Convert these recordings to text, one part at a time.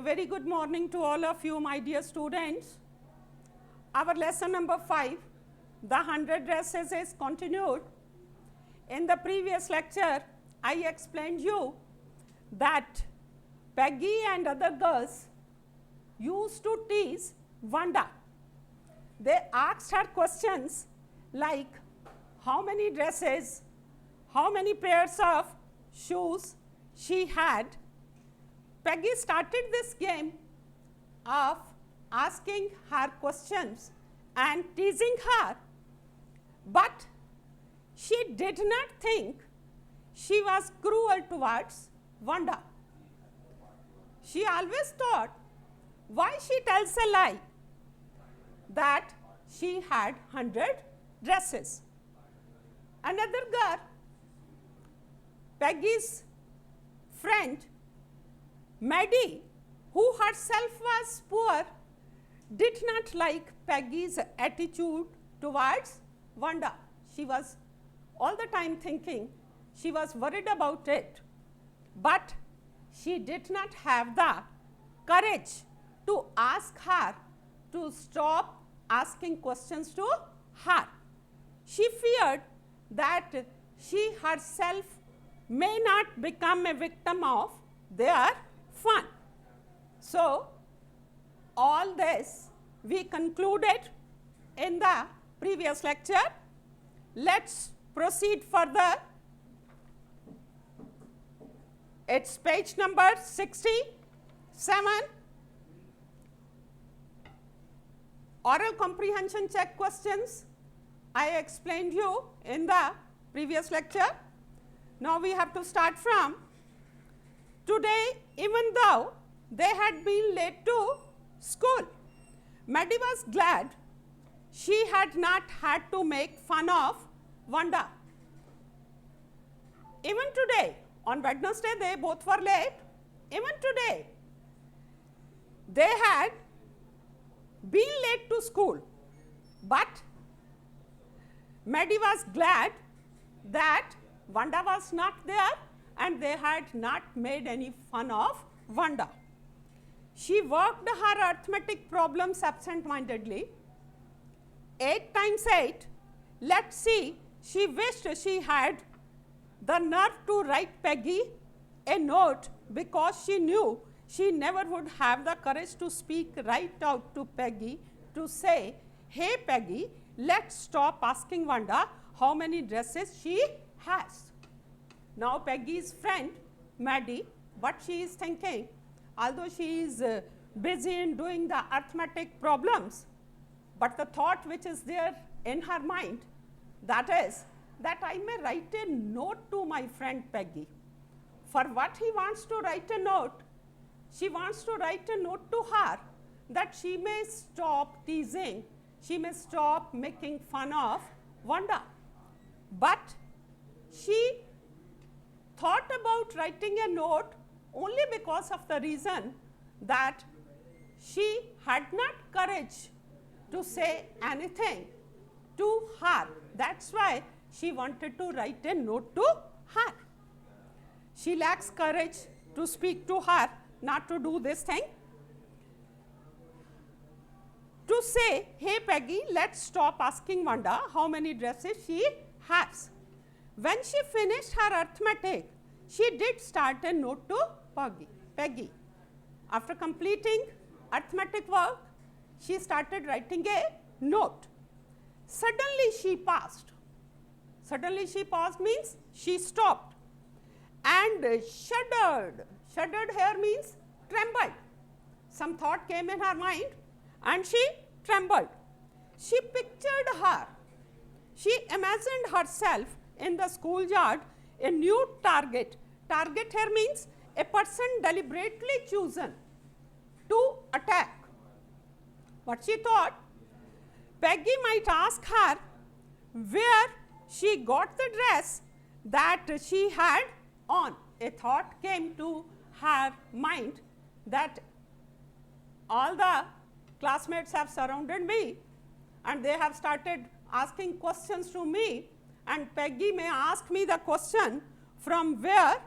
A very good morning to all of you, my dear students. Our lesson number 5, the 100 dresses, is continued. In the previous lecture, I explained you that Peggy and other girls used to tease Wanda. They asked her questions like how many dresses, how many pairs of shoes she had. Peggy started this game of asking her questions and teasing her, but she did not think she was cruel towards Wanda. She always thought, why she tells a lie that she had 100 dresses. Another girl, Peggy's friend, Maddie, who herself was poor, did not like Peggy's attitude towards Wanda. She was all the time thinking, she was worried about it, but she did not have the courage to ask her to stop asking questions to her. She feared that she herself may not become a victim of their fun. So, all this we concluded in the previous lecture. Let's proceed further. It's page number 67. Oral comprehension check questions. I explained you in the previous lecture. Now we have to start from today. Even though they had been late to school, Maddie was glad she had not had to make fun of Wanda. Even today, on Wednesday, they both were late. Even today, they had been late to school, but Maddie was glad that Wanda was not there and they had not made any fun of Wanda. She worked her arithmetic problems absent-mindedly. 8 times 8, let's see, she wished she had the nerve to write Peggy a note because she knew she never would have the courage to speak right out to Peggy to say, hey Peggy, let's stop asking Wanda how many dresses she has. Now Peggy's friend, Maddie, what she is thinking, although she is busy in doing the arithmetic problems, but the thought which is there in her mind, that is, that I may write a note to my friend Peggy. For what he wants to write a note? She wants to write a note to her that she may stop teasing, she may stop making fun of Wanda. But she thought about writing a note only because of the reason that she had not courage to say anything to her. That's why she wanted to write a note to her. She lacks courage to speak to her, not to do this thing. To say, hey Peggy, let's stop asking Wanda how many dresses she has. When she finished her arithmetic, she did start a note to Peggy. After completing arithmetic work, she started writing a note. Suddenly she paused. Suddenly she paused means she stopped and shuddered. Shuddered here means trembled. Some thought came in her mind and she trembled. She pictured her. She imagined herself in the schoolyard, a new target. Target here means a person deliberately chosen to attack. What she thought? Peggy might ask her where she got the dress that she had on. A thought came to her mind that all the classmates have surrounded me and they have started asking questions to me, and Peggy may ask me the question from where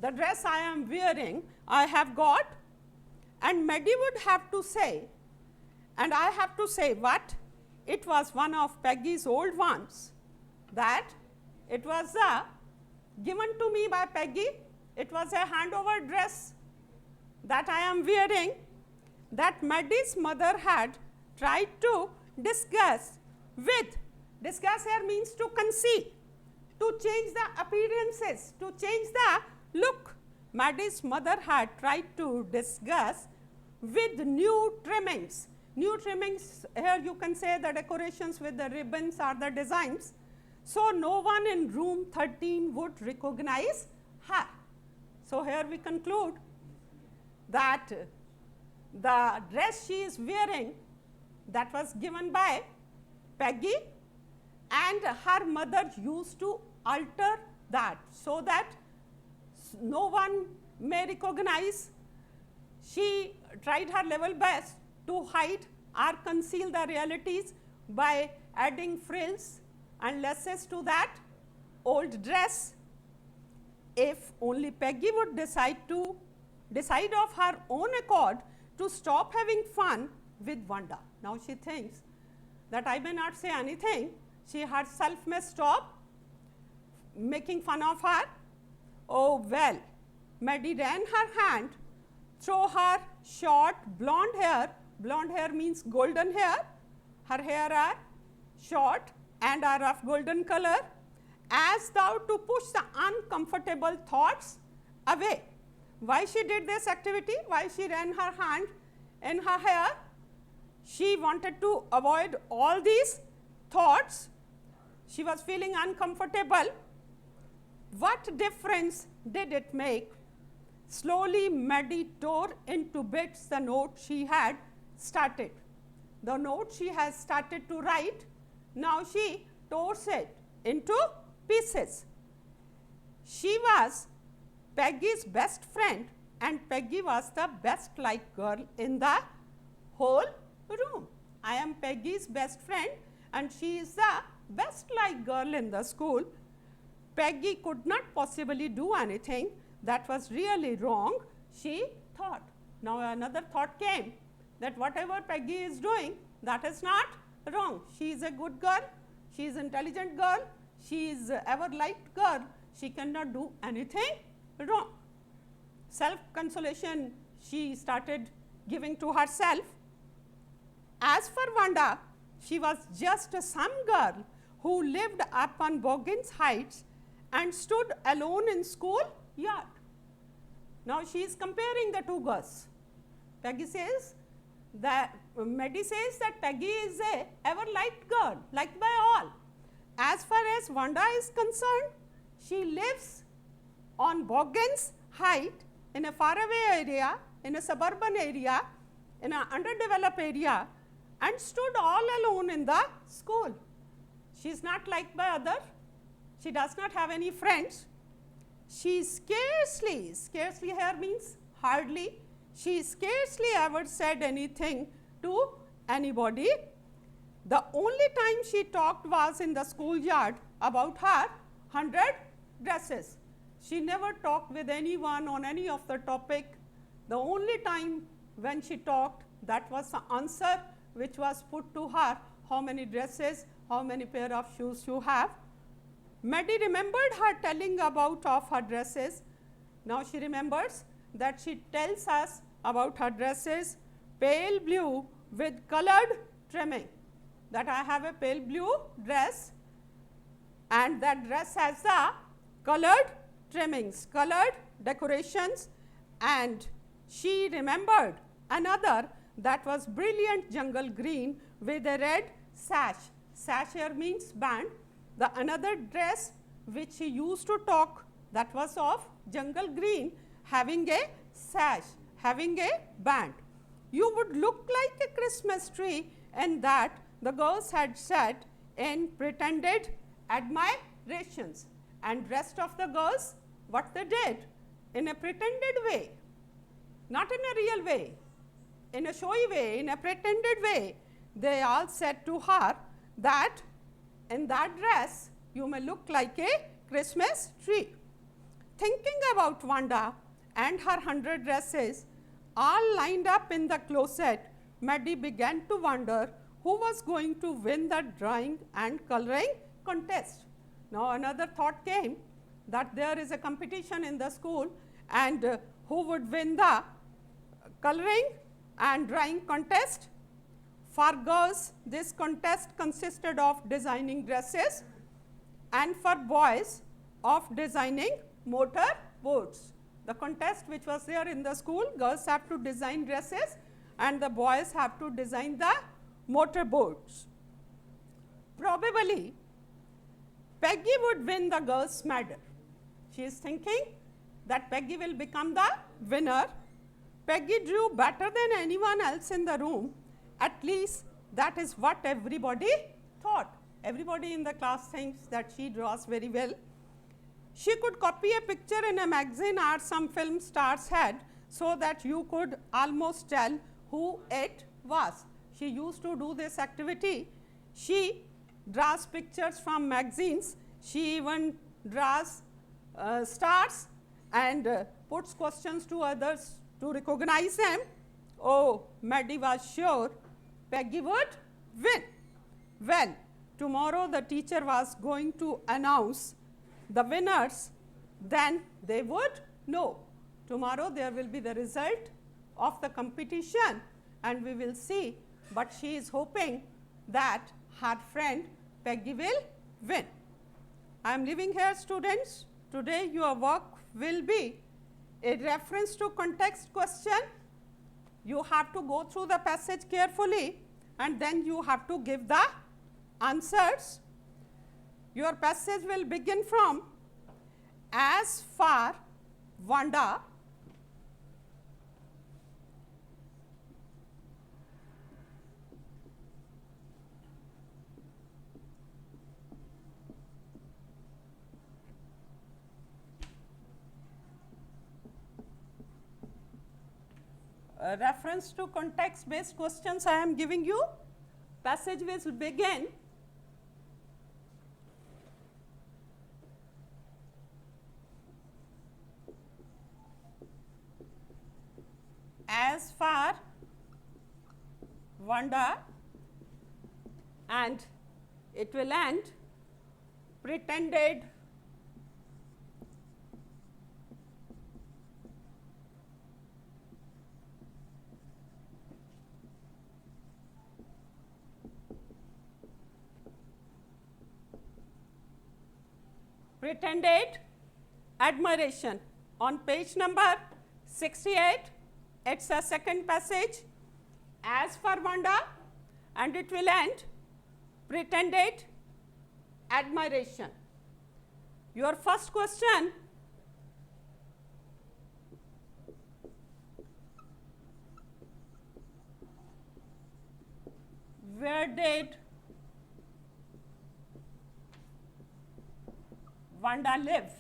the dress I am wearing I have got. And Maddie would have to say, and I have to say what? It was one of Peggy's old ones, that it was given to me by Peggy. It was a handover dress that I am wearing, that Maddie's mother had tried to discuss with. Discuss here means to conceal, to change the appearances, to change the look. Maddie's mother had tried to discuss with new trimmings. New trimmings, here you can say the decorations with the ribbons or the designs. So no one in room 13 would recognize her. So here we conclude that the dress she is wearing, that was given by Peggy, and her mother used to alter that so that no one may recognize. She tried her level best to hide or conceal the realities by adding frills and laces to that old dress. If only Peggy would decide of her own accord to stop having fun with Wanda. Now she thinks that I may not say anything, she herself may stop making fun of her. Oh well, Maddie ran her hand through her short blonde hair means golden hair, her hair are short and are of golden color, as though to push the uncomfortable thoughts away. Why she did this activity? Why she ran her hand in her hair? She wanted to avoid all these thoughts. She was feeling uncomfortable. What difference did it make? Slowly, Maddie tore into bits the note she had started. The note she has started to write, now she tore it into pieces. She was Peggy's best friend, and Peggy was the best liked girl in the whole room. I am Peggy's best friend, and she is the best liked girl in the school. Peggy could not possibly do anything that was really wrong, she thought. Now another thought came, that whatever Peggy is doing, that is not wrong. She is a good girl, she is intelligent girl, she is ever liked girl, she cannot do anything wrong. Self-consolation she started giving to herself. As for Wanda, she was just some girl who lived up on Boggins Heights and stood alone in school yard. Now she is comparing the two girls. Peggy says that, Maddie says that Peggy is a ever liked girl, liked by all. As far as Wanda is concerned, she lives on Boggins Height in a faraway area, in a suburban area, in an underdeveloped area, and stood all alone in the school. She is not liked by others. She does not have any friends. She scarcely here means hardly, she scarcely ever said anything to anybody. The only time she talked was in the schoolyard about her 100 dresses. She never talked with anyone on any of the topic. The only time when she talked, that was the answer which was put to her, how many dresses, how many pair of shoes you have. Maddie remembered her telling about of her dresses. Now she remembers that she tells us about her dresses, pale blue with colored trimming, that I have a pale blue dress, and that dress has the colored trimmings, colored decorations, and she remembered another that was brilliant jungle green with a red sash. Sash here means band. The another dress which she used to talk, that was of jungle green, having a sash, having a band. You would look like a Christmas tree, and that the girls had said in pretended admirations. And rest of the girls, what they did, in a pretended way, not in a real way, in a showy way, in a pretended way, they all said to her that in that dress you may look like a Christmas tree. Thinking about Wanda and her 100 dresses, all lined up in the closet, Maddie began to wonder who was going to win the drawing and coloring contest. Now, another thought came that there is a competition in the school, and who would win the coloring and drawing contest. For girls, this contest consisted of designing dresses, and for boys of designing motor boats. The contest which was there in the school, girls have to design dresses and the boys have to design the motor boats. Probably, Peggy would win the girls' medal. She is thinking that Peggy will become the winner. Peggy drew better than anyone else in the room. At least that is what everybody thought. Everybody in the class thinks that she draws very well. She could copy a picture in a magazine or some film star's head so that you could almost tell who it was. She used to do this activity. She draws pictures from magazines. She even draws stars and puts questions to others to recognize them. Oh, Maddie was sure Peggy would win. Well, tomorrow the teacher was going to announce the winners, then they would know. Tomorrow there will be the result of the competition and we will see, but she is hoping that her friend Peggy will win. I am leaving here, students. Today your work will be a reference to context question. You have to go through the passage carefully and then you have to give the answers. Your passage will begin from as for Wanda reference to context based questions I am giving you. Passage will begin as for Wanda and it will end pretended admiration. On page number 68, it's a second passage as for Wanda and it will end pretended admiration. Your first question, where did Wanda live?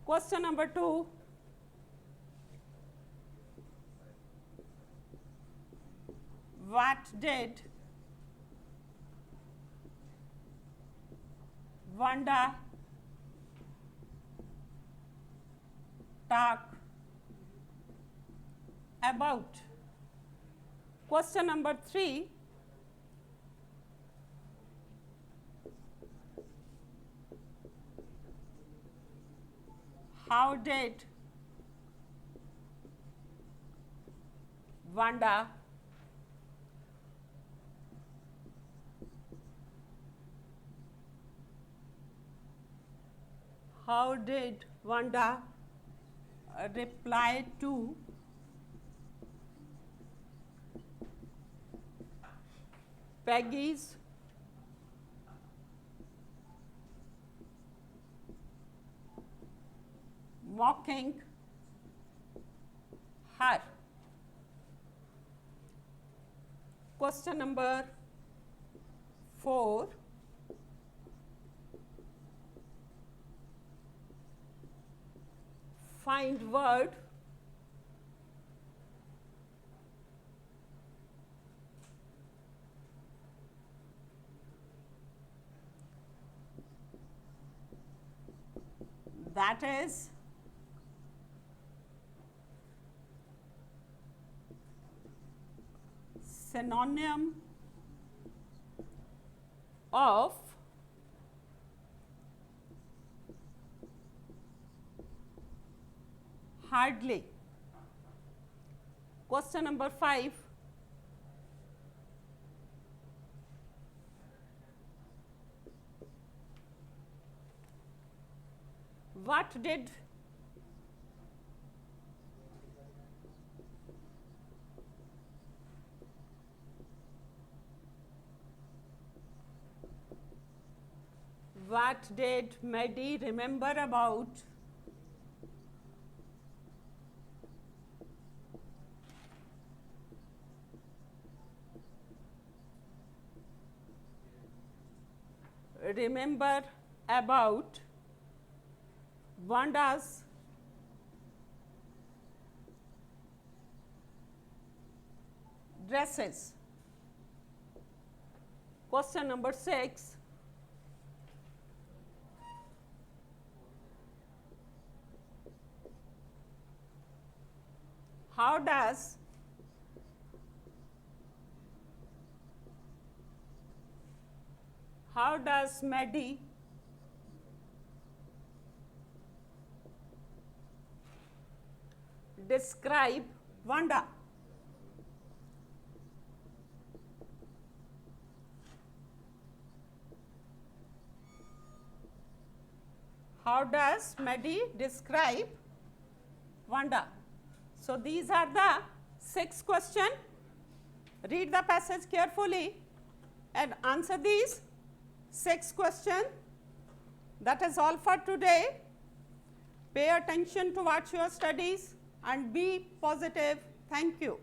Question number 2, what did Wanda talk about? Question number 3, how did Wanda reply to Peggy's mocking her? Question number 4, find word that is synonym of hardly. Question number 5. What did Maddie remember about Vanda's dresses? Question number 6. How does Maddie describe Vanda? How does Maddie describe Vanda? So these are the 6 questions. Read the passage carefully and answer these 6 questions. That is all for today. Pay attention to what your studies and be positive. Thank you.